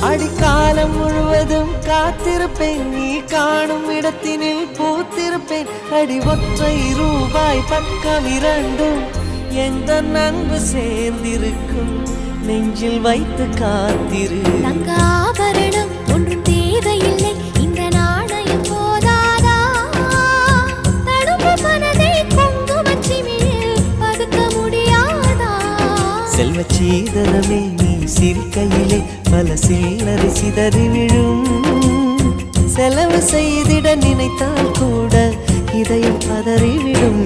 அடிக்காலம் முழுவதும் காத்திருப்பேன், நீ காணும் இடத்தினில் பூத்திருப்பேன். அடி ஒற்றை ரூபாய் பக்கம் இரண்டும் எந்த அன்பு சேர்ந்திருக்கும், நெஞ்சில் வைத்து காத்திரு. தங்க ஆபரணம் ஒன்றும் தேவையில்லை, இந்த நாணயம் போதாதா? தடுப்பு மனதை குங்குமச்சிமிழில் பதுக்க முடியாதா? செல்வ சீதனமே நீ சிரிக்கையிலே பல சில்லறை சிதறி விழும். செலவு செய்திட நினைத்தால் கூட இதயம் பதறிவிடும்.